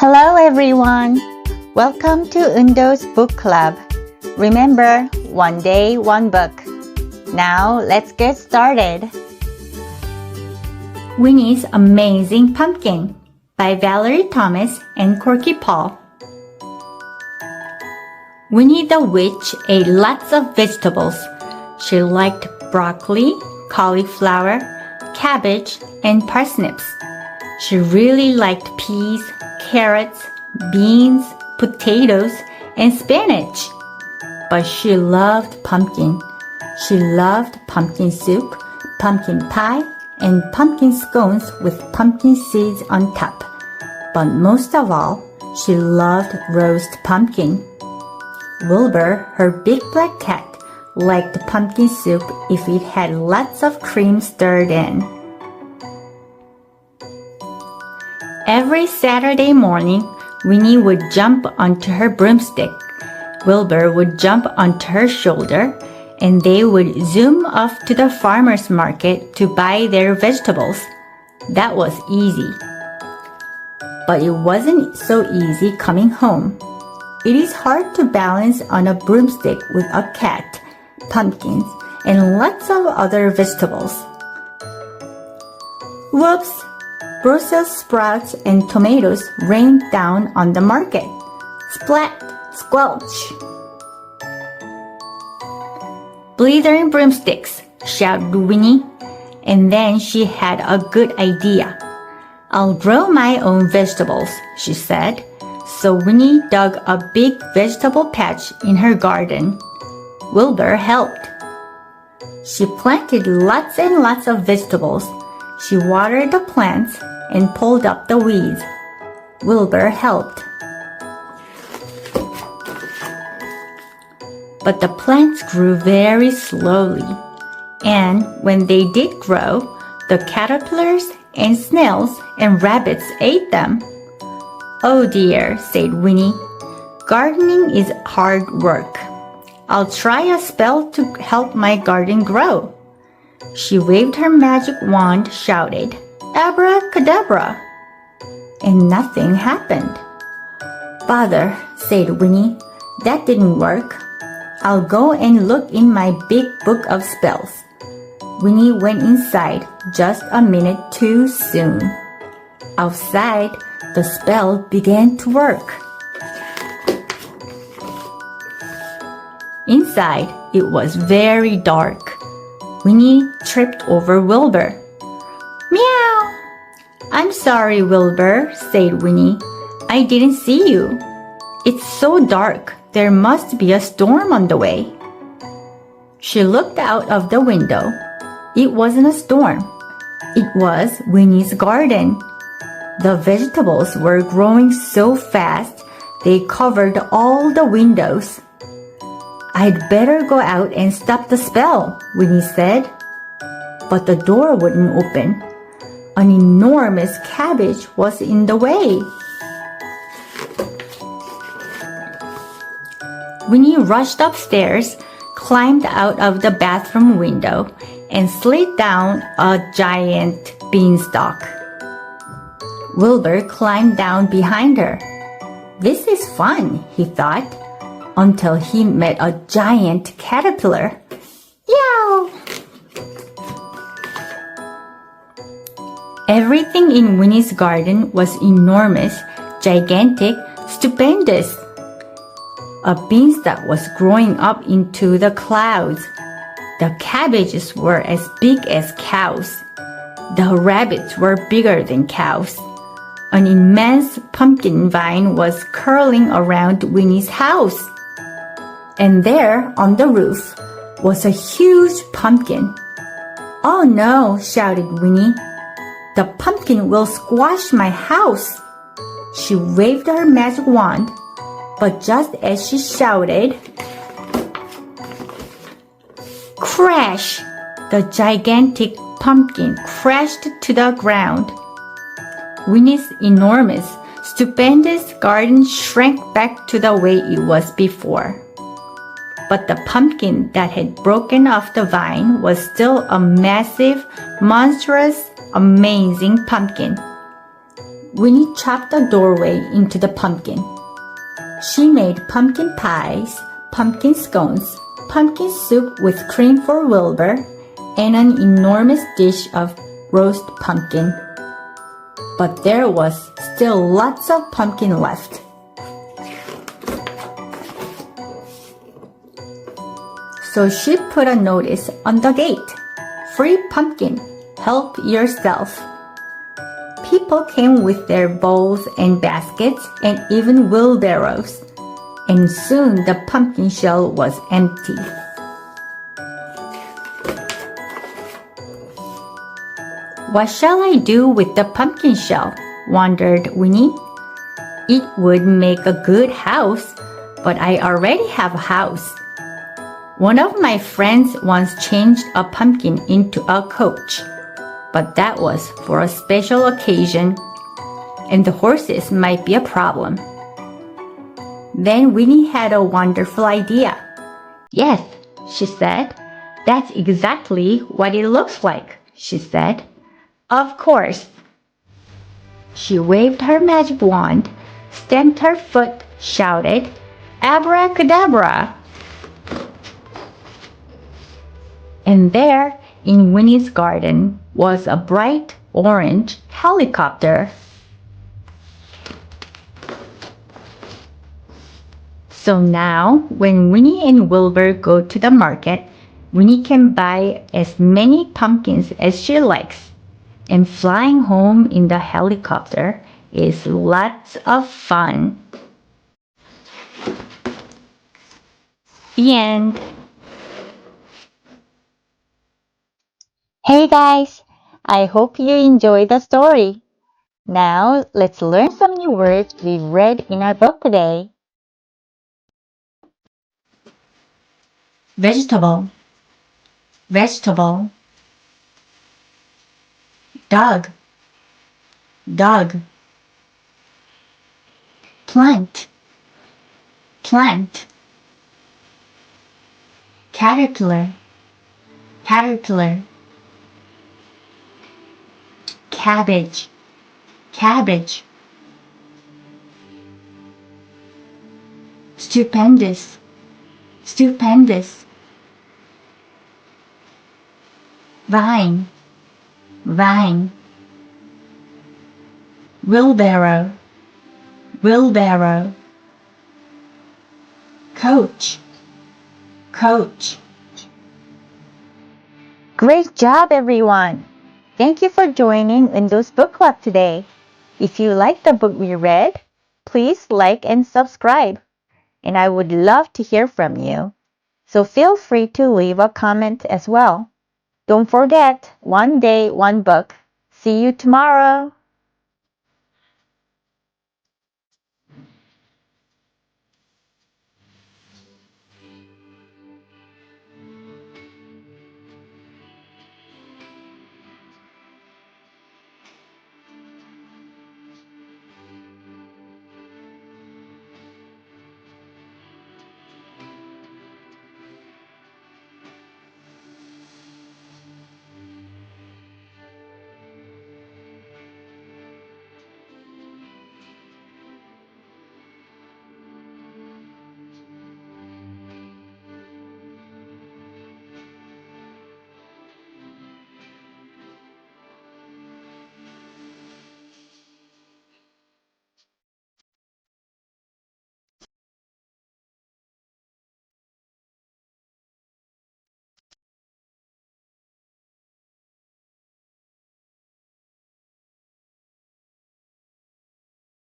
Hello everyone! Welcome to Eundo's Book Club. Remember, one day, one book. Now let's get started. Winnie's Amazing Pumpkin by Valerie Thomas and Corky Paul. Winnie the Witch ate lots of vegetables. She liked broccoli, cauliflower, cabbage, and parsnips. She really liked peas, carrots, beans, potatoes, and spinach. But she loved pumpkin. She loved pumpkin soup, pumpkin pie, and pumpkin scones with pumpkin seeds on top. But most of all, she loved roast pumpkin. Wilbur, her big black cat, liked pumpkin soup if it had lots of cream stirred in. Every Saturday morning, Winnie would jump onto her broomstick. Wilbur would jump onto her shoulder, and they would zoom off to the farmer's market to buy their vegetables. That was easy. But it wasn't so easy coming home. It is hard to balance on a broomstick with a cat, pumpkins, and lots of other vegetables. Whoops! Brussels sprouts and tomatoes rained down on the market. Splat! Squelch! Blithering broomsticks, shouted Winnie, and then she had a good idea. I'll grow my own vegetables, she said. So Winnie dug a big vegetable patch in her garden. Wilbur helped. She planted lots and lots of vegetables. She watered the plants and pulled up the weeds. Wilbur helped. But the plants grew very slowly, and when they did grow, the caterpillars and snails and rabbits ate them. Oh dear, said Winnie. Gardening is hard work. I'll try a spell to help my garden grow. She waved her magic wand, shouted, Abracadabra! And nothing happened. Bother, said Winnie. That didn't work. I'll go and look in my big book of spells. Winnie went inside just a minute too soon. Outside, the spell began to work. Inside, it was very dark. Winnie tripped over Wilbur. Meow! I'm sorry, Wilbur, said Winnie. I didn't see you. It's so dark. There must be a storm on the way. She looked out of the window. It wasn't a storm. It was Winnie's garden. The vegetables were growing so fast, they covered all the windows. I'd better go out and stop the spell, Winnie said. But the door wouldn't open. An enormous cabbage was in the way. Winnie rushed upstairs, climbed out of the bathroom window, and slid down a giant beanstalk. Wilbur climbed down behind her. This is fun, he thought, until he met a giant caterpillar. Yow! Everything in Winnie's garden was enormous, gigantic, stupendous. A beanstalk was growing up into the clouds. The cabbages were as big as cows. The rabbits were bigger than cows. An immense pumpkin vine was curling around Winnie's house. And there, on the roof, was a huge pumpkin. Oh no, shouted Winnie. The pumpkin will squash my house. She waved her magic wand, but just as she shouted, crash! The gigantic pumpkin crashed to the ground. Winnie's enormous, stupendous garden shrank back to the way it was before. But the pumpkin that had broken off the vine was still a massive, monstrous, amazing pumpkin. Winnie chopped a doorway into the pumpkin. She made pumpkin pies, pumpkin scones, pumpkin soup with cream for Wilbur, and an enormous dish of roast pumpkin. But there was still lots of pumpkin left. So she put a notice on the gate. Free pumpkin, help yourself. People came with their bowls and baskets and even wheelbarrows, and soon the pumpkin shell was empty. What shall I do with the pumpkin shell? Wondered Winnie. It would make a good house, but I already have a house. One of my friends once changed a pumpkin into a coach, but that was for a special occasion, and the horses might be a problem. Then Winnie had a wonderful idea. Yes, she said. That's exactly what it looks like, she said. Of course. She waved her magic wand, stamped her foot, shouted, Abracadabra! And there, in Winnie's garden, was a bright orange helicopter. So now, when Winnie and Wilbur go to the market, Winnie can buy as many pumpkins as she likes. And flying home in the helicopter is lots of fun. The end. Hey guys, I hope you enjoyed the story. Now let's learn some new words we read in our book today. Vegetable, vegetable. Dog, dog. Plant, plant. Caterpillar, caterpillar. Cabbage, cabbage. Stupendous, stupendous. Vine, vine. Wheelbarrow, wheelbarrow. Coach, coach. Great job, everyone! Thank you for joining Windows Book Club today. If you liked the book we read, please like and subscribe. And I would love to hear from you. So feel free to leave a comment as well. Don't forget, one day, one book. See you tomorrow.